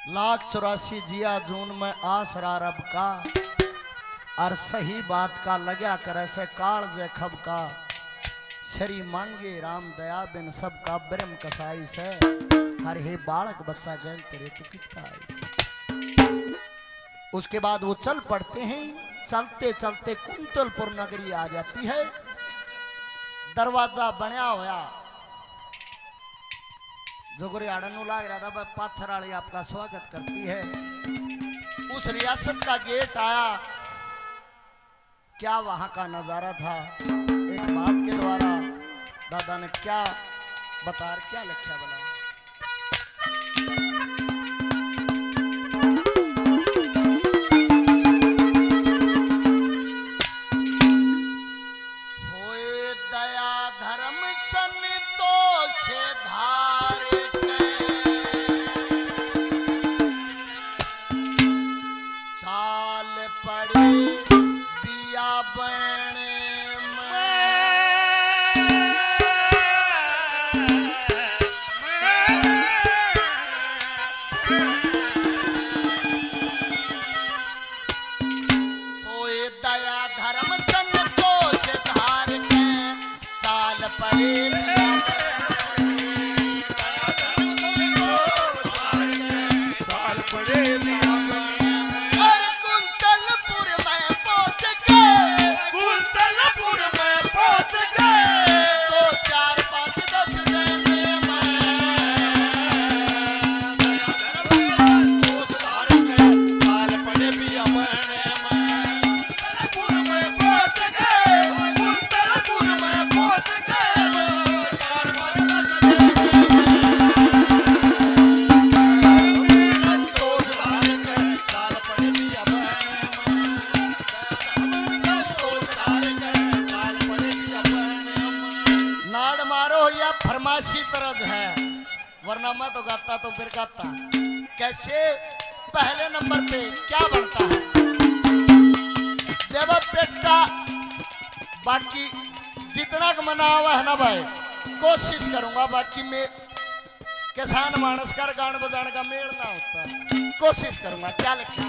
1,84 जिया जून में आसरा रब का, और सही बात का लग्या करे से काल जे खब का। श्री मांगे राम दया बिन सबका ब्रह्म कसाई से, हर हे बालक बच्चा गैल तेरे तू कितना आई से। उसके बाद वो चल पड़ते हैं। चलते चलते कुंतलपुर नगरी आ जाती है। दरवाजा बनया होया जोगरे आड़नू लाग रहा था, पाथर वाली आपका स्वागत करती है। उस रियासत का गेट आया, क्या वहां का नजारा था। एक बात के द्वारा दादा ने क्या बता, क्या लिखा बोला। होए दया धर्म संतोष धार चाल पड़ी बिया बने होए दया धर्म संतोष धार के चाल पड़ी फरमाइशी तरज है, वरना मैं तो गाता तो फिर गाता। कैसे पहले नंबर पे क्या बनता है देवा बेटा, बाकी जितना का मना हुआ है ना भाई, कोशिश करूंगा। बाकी में किसान मानस कर गान बजाने का मेल ना होता, कोशिश करूंगा। क्या लिखा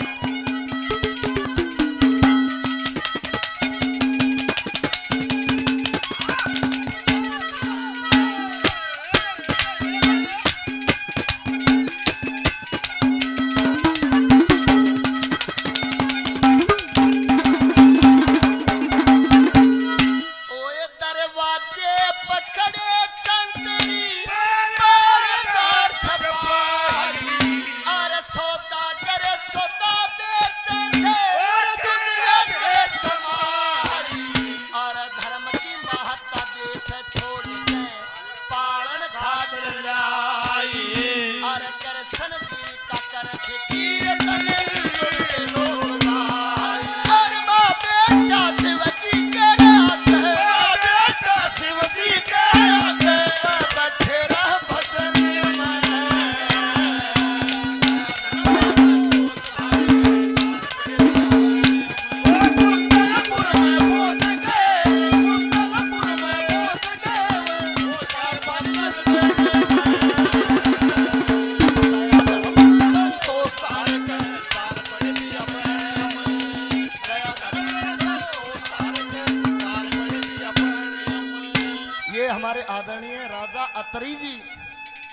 हमारे आदरणीय राजा अत्री जी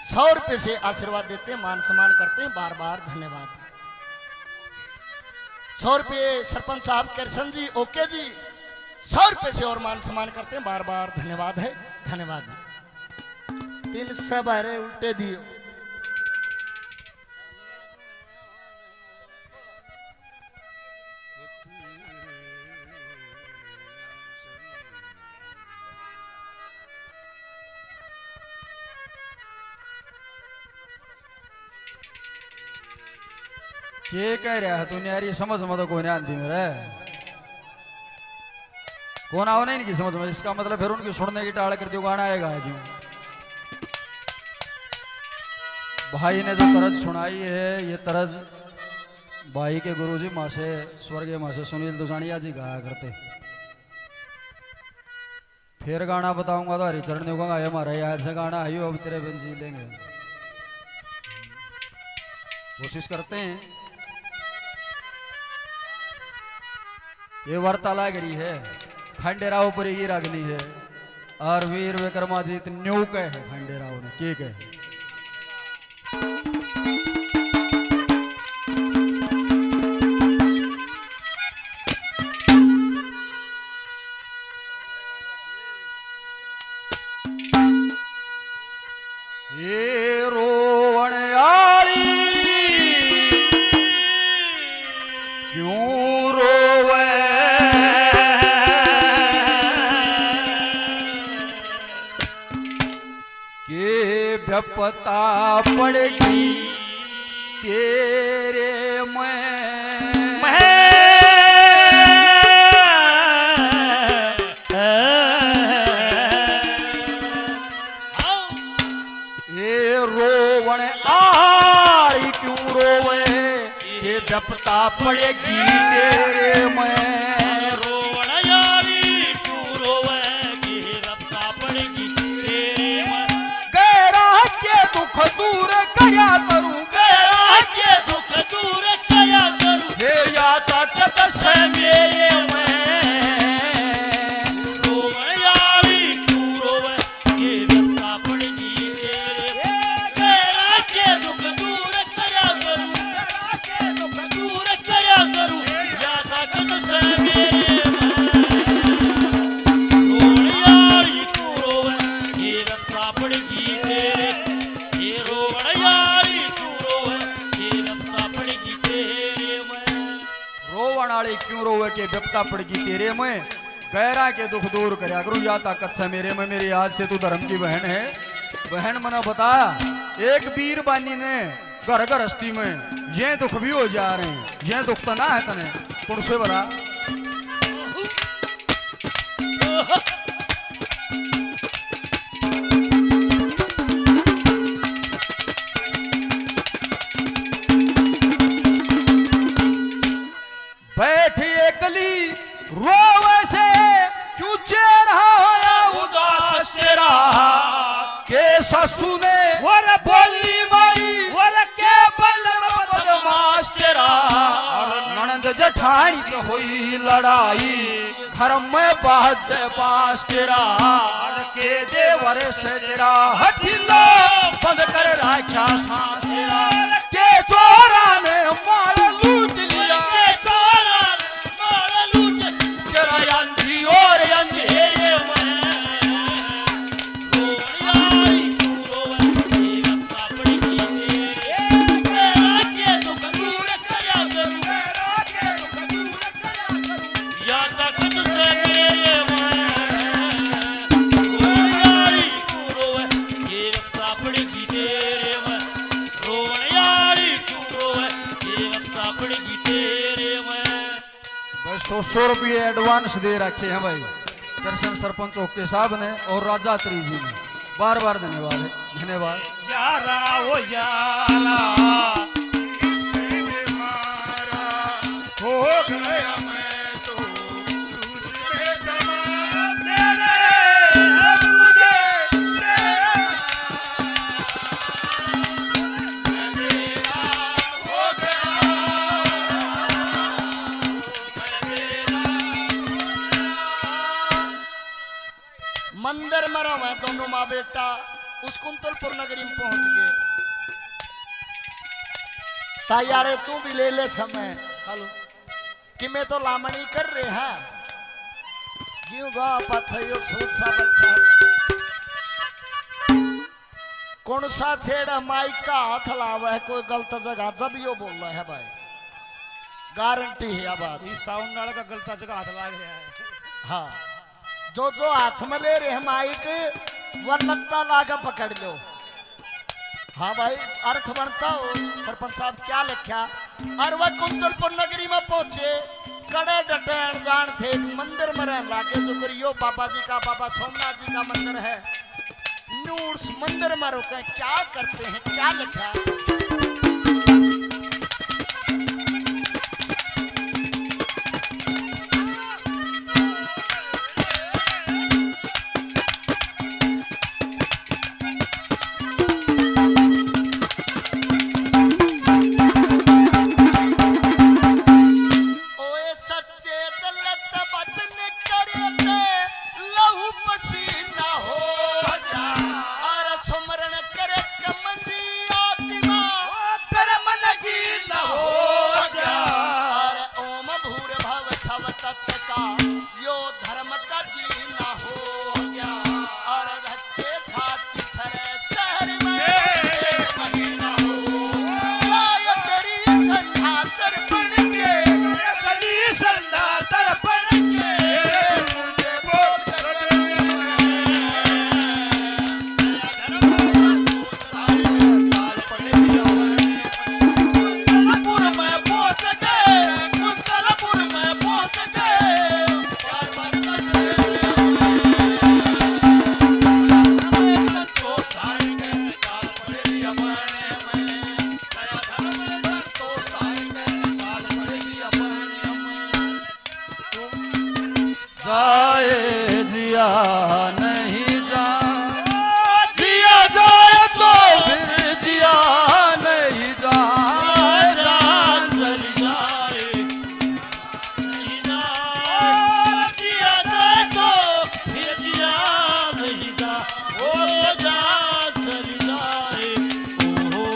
100 रुपए से आशीर्वाद देते हैं, मान सम्मान करते हैं, बार बार धन्यवाद। 100 रुपए सरपंच साहब कृष्ण जी ओके जी 100 रुपए से और मान सम्मान करते हैं, बार बार धन्यवाद है, धन्यवाद जी। 300 बारे उल्टे दियो। के कह रहा है तूने यार, ये समझ मत कोई नहीं आती मेरे कौन आओ नहीं की समझ में। इसका मतलब फिर उनकी सुनने की टाल कर दियो, गाना आएगा क्यों। भाई ने जो तरज सुनाई है, ये तरज भाई के गुरुजी माँ से, स्वर्गीय माँ से सुनील दुसानिया जी गाया करते। फिर गाना बताऊंगा तो हरिचरण ने कहूंगा हमारा याद से गाना आयु अब तेरे बिन जी लेंगे। कोशिश करते हैं। ये वार्तालागरी है, खंडेराव पर ही रागनी है और वीर विक्रमाजीत न्यू कहे है खंडेराव ने के कहे। ये रोवण आली क्यों रोवे के व्यपता पड़ेगी तेरे ये रोवण आरी क्यों रोवे ये व्यपता पड़ेगी तेरे में। रोवण यारी क्यों रोवे कि व्यपता पड़ेगी तेरे में। गैरा के दुख दूर करया करूं, गैरा के दुख दूर करया करूं, हे या ताकत से मेरे में। रोवण यारी क्यों रोवे कि व्यपता पड़ेगी तेरे में। गैरा के दुख दूर करया करूं, गैरा के दुख दूर करया करूं, या ताकत से मेरे में। रोवण यारी क्यों रोवे कि व्यपता पड़ेगी तेरे। ये रोवण यारी क्यों रोवे कि व्यपता पड़ेगी तेरे में। रोवण आले क्यों रोवे के व्यपता पड़ेगी तेरे में। गैरा के दुख दूर करया करूं या ताकत से मेरे में। मेरी आज से तू धर्म की बहन है। बहन मना बता, एक वीर बानी ने घर घर हस्ती में ये दुख भी हो जा रहे हैं, ये दुख तो ना है तने कौन से बता। बैठी एकली रोवे से क्यों चेहरा होया उदास तेरा। के ससु ने बोली माई के बल बदमाश तेरा। ननद जठानी तो हुई लड़ाई घर में बाज पास तेरा। के देवर से तेरा हथिला बंद कर राख्या सांस तेरा। के चोरा ने माल लूट लिया, के चोरा मार लूट तेरा अंधी और अंधेरे में। रोवण यारी क्यों रोवे कि व्यपता पड़ेगी तेरे। गैरा के दुख दूर करया करूं, गैरा के दुख दूर करया करूं, या ताकत से मेरे में। रोवण यारी क्यों रोवे कि व्यपता पड़ेगी तेरे में। रोवण यारी क्यों रोवे कि व्यपता पड़ेगी तेरे में। भाई 100 रुपये एडवांस दे रखे हैं भाई दर्शन सरपंच ओके साहब ने और राजा त्री जी ने। बार बार धन्यवाद है, धन्यवाद। यारा ओ यारा हो गया मैं तो तुझ में तमाम तेरे अब मुझे तेरा मेरा हो गया। मंदिर में रहो दोनों माँ बेटा उस कुंतलपुर नगरी में पहुंच गए। तायारे तू भी ले ले समय हेलो कि मैं तो लामणी कर रहे हैं क्यों गा पछयो सूत सा बैठा। कौन सा छेड़ा माइक का हाथ लावा है कोई गलत जगह जब यो बोल रहा है भाई गारंटी है अब बात। इस साउंड वाला का गलता जगह हाथ लाग रहा है। हाँ जो जो हाथ में ले रहे हैं माइक वह लगता लागा पकड़ लो। हाँ भाई अर्थ बनता हो सरपंच साहब क्या लिखा। और वह कुंतलपुर नगरी में पहुंचे कड़े डटे अनजान थे एक मंदिर में रहने लागे जो करियो बाबा जी का बाबा सोमनाथ जी का मंदिर है। नूर मंदिर में रुके क्या करते हैं क्या लिखा। जीना हो गया और धक्के खाती फिरे शहर में महीना हो गया तेरी संधा तर्पण के कली संधा तर्पण के मुझे बोल कर कुंतलपुर में पहुंच गए कुंतलपुर में पहुंच गए क्या संतोष धारी के काल पड़े भी अपने में दया धर्म में संतोष धारी के काल पड़े भी अपने में जाए जिया नहीं जा जिया जाए तो फिर जिया नहीं जाए जान चली जाए नहीं जा जिया जाए तो फिर जिया नहीं जा ओ जान चली जाए ओ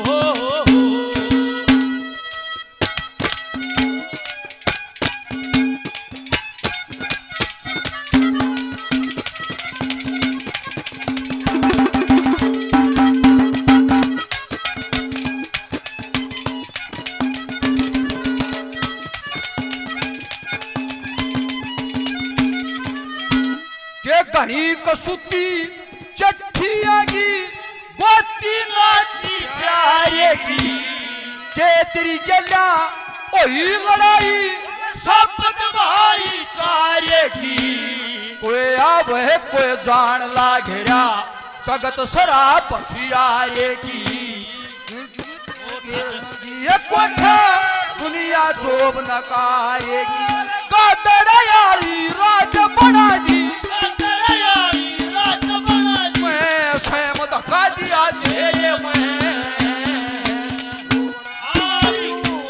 के घड़ी कसुती चट्ठी आगी गोती नाती प्यारे की के तेरी गला ओही लड़ाई सबक भाई चारे की कोई आवे कोई जान लागेरा जगत सरा पठियारे की ये कोठा दुनिया जोब नकाएगी कादर यारी राज बना दी यारी रात बना दी मैं स्वयं धक्का दिया जेरे में आरी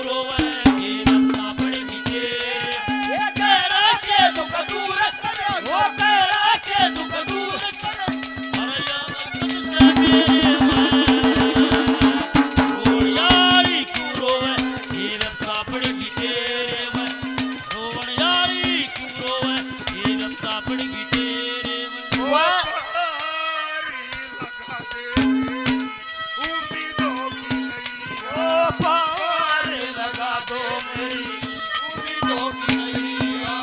रोवे के रत्ता पड़ेगी तेरे ये कह के दुख दूर करे वो कह के दुख दूर करे अरे यार तुझसे मेरे और यारी क्यों रोवे ये रत्ता पड़ेगी तेरे में रोवन यारी क्यों रोवे ये रत्ता पड़ेगी तेरे में वह ओ पार लगा दो मेरी उम्मीदों की नैया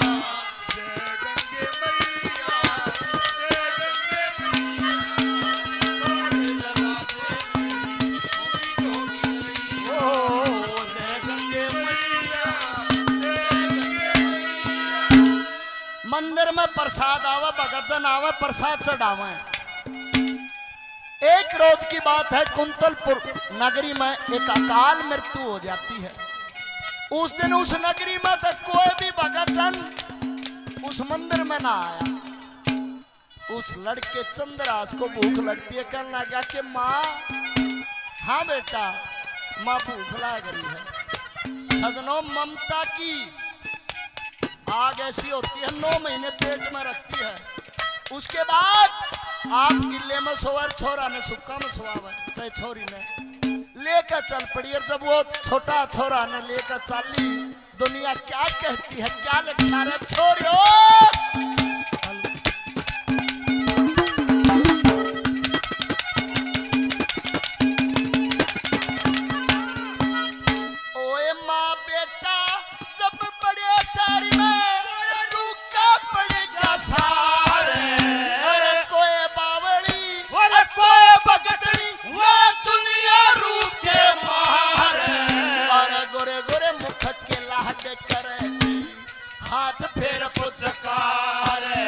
मंदिर में प्रसाद आवे भगत जन आवे प्रसाद चढ़ावे। एक रोज की बात है कुंतलपुर नगरी में एक अकाल मृत्यु हो जाती है। उस दिन उस नगरी में तो कोई भी भगत जन उस मंदिर में ना आया। उस लड़के चंद्रहास को भूख लगती है, कहने लगा कि माँ हाँ बेटा माँ भूख लग रही है। सजनों ममता की आग ऐसी होती है 9 महीने पेट में रखती है। उसके बाद आप गिल्ले में सोवर छोरा ने सुक्का में सोवा चाहे छोरी ने लेकर चल पड़ी। और जब वो छोटा छोरा ने लेकर चली दुनिया क्या कहती है क्या लिखा रहे छोरियो ओए माँ बेटा जब बड़े सारी में रूखा पड़ेगा सारे। अरे कोई बावड़ी और कोई बगतड़ी वो दुनिया रूप के मारे अरे गोरे गोरे मुख के लाहट करे हाथ फेर पुचकारे।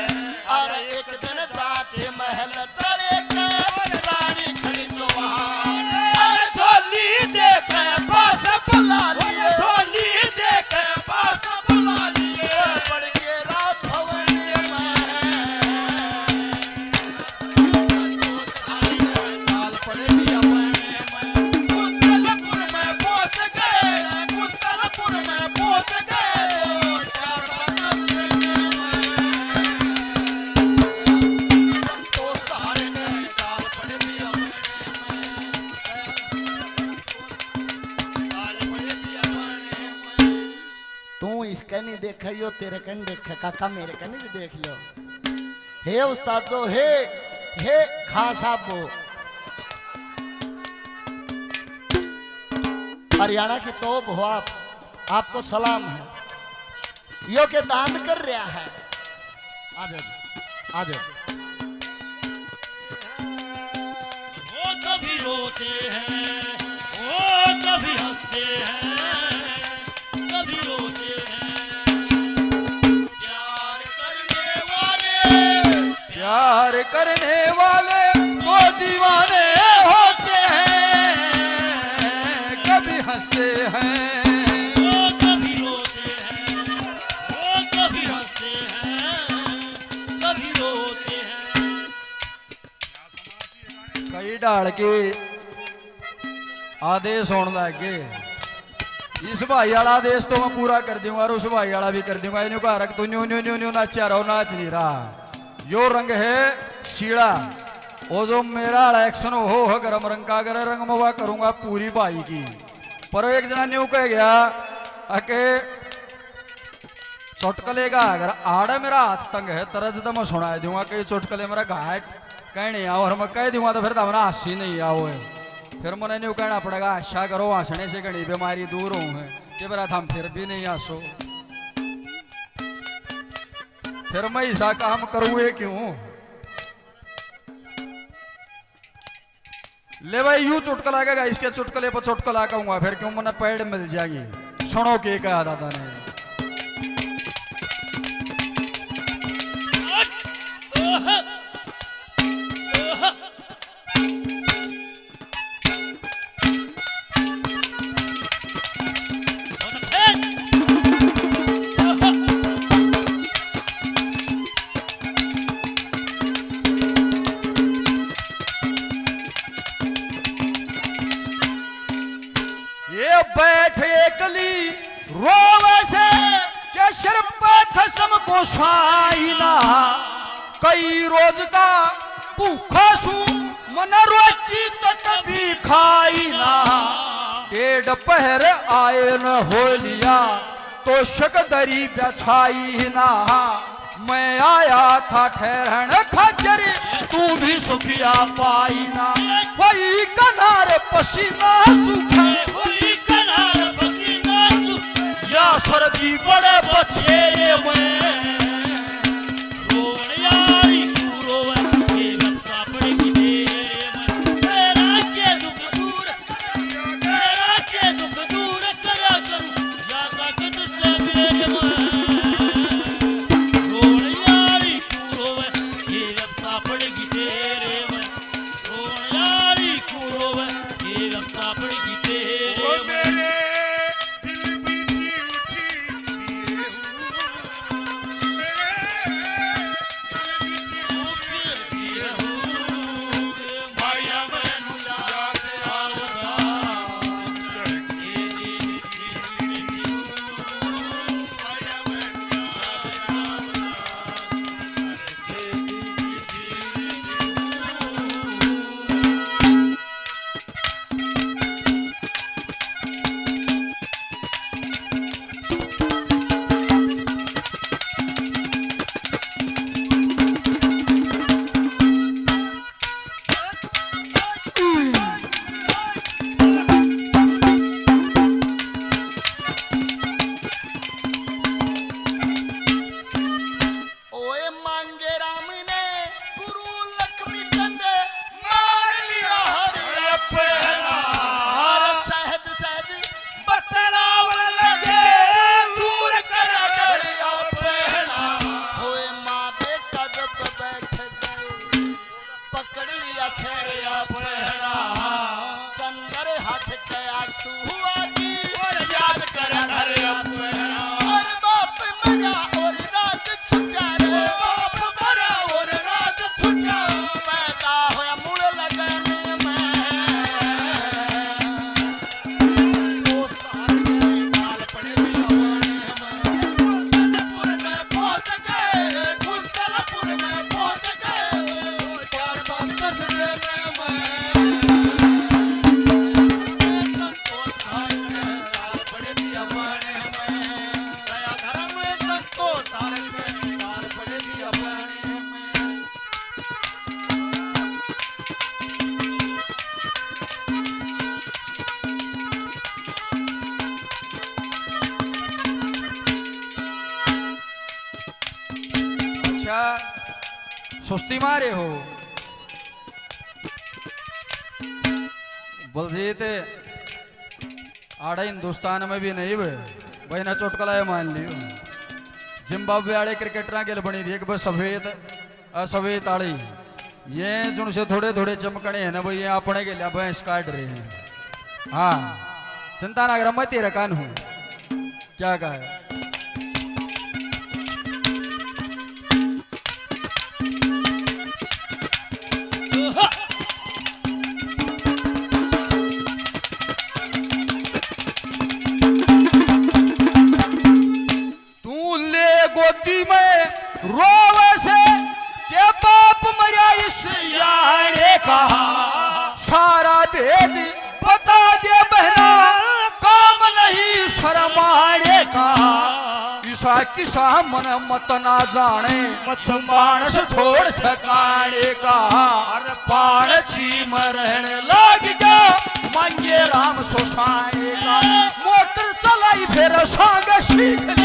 अरे एक दिन जाते महल तले के रानी खड़ी तो वहाँ अरे झोली देखे पास बुला लिए झोली देखे पास बुला लिए पड़ के रात भवन में चाल पड़े भी अपने में कुंतलपुर में पहुंच गए कुंतलपुर में पहुंच गए क्या समझ संतोष धारे के चाल पड़े भी अपने में चाल पड़े भी अपने में तू इसका नहीं देखा यो तेरे कन देखा काका मेरे कन भी देख लो। हे उस्तादो, हे खान साहब, हरियाणा की तोप हो आप, आपको सलाम है। यो के दांत कर रहा है। आ जाओ, आ जाओ। वो कभी रोते हैं, वो कभी हंसते हैं, कभी रोते हैं। प्यार करने वाले तो दीवाने होते हैं, कभी हंसते हैं, वो कभी रोते हैं, वो कभी हंसते हैं, कभी रोते हैं। कई डाल के आदेश होने लगे। इस भाई वाला आदेश तो मैं पूरा कर दूंगा और उस भाई वाला भी कर दूंगा। इन्हों का रख तू न्यू न्यू न्यू न्यू नाचा रहो, नाच नहीं रहा। यो रंग है शीड़ा, वो जो मेरा एक्शन हो गरम रंग का, अगर रंग मवा करूंगा पूरी भाई की। पर एक जना न्यू कह गया अके चुटकले का अगर आड़ा मेरा हाथ तंग है तरज तो मैं सुना दूंगा कि चुटकले मेरा घाय कहने आओ, और मैं कह दूंगा तो फिर तो हमारा हंसी नहीं आओ है। फिर मैंने न्यू कहना पड़ेगा आशा करो हंसने से घनी बीमारी दूर हो है कि मेरा हम फिर भी नहीं हंसो। फिर मैं ऐसा काम करूँ क्यों? ले भाई यूं चुटकला गएगा, इसके चुटकले पर चुटकला कहूंगा फिर क्यों मैंने पेड़ मिल जाएगी। सुनो के कहा दादा ने। साइना कई रोज का भूखा सू मन रोटी तो कभी खाई ना। डेढ़ पहर आए न हो लिया तो शकदरी बिछाई ना। मैं आया था ठहरन खजर तू भी सुखिया पाई ना। वही कनार पसीना सूखे, वही कनार पसीना सूखे, या सर्दी बड़े बचेरे में। सुस्ती मारे हो बलजीत आड़ा हिंदुस्तान में भी नहीं भाई ना चोटकला है मान लियो जिम्बाब्वे वाले क्रिकेटर के लिए बनी थी एक बार सफेद असफेद आड़ी ये जुन से थोड़े थोड़े चमकने हैं ना भाई ये अपने के लिए भैंस काट रहे हैं हाँ चिंता ना कर मैं तेरा कान हूं क्या कहा है तू ले गोदी में रोवे से के बाप मरा इस यारे का सारा भेद बता दे बहना काम नहीं शर्माने का ईसा किसा मन मत ना जाने मानस छोड़ ठकाने का अरे पाड़ छी मरण लग गया मांगे राम सोसाने का मोटर चलाई फिर सांग सीख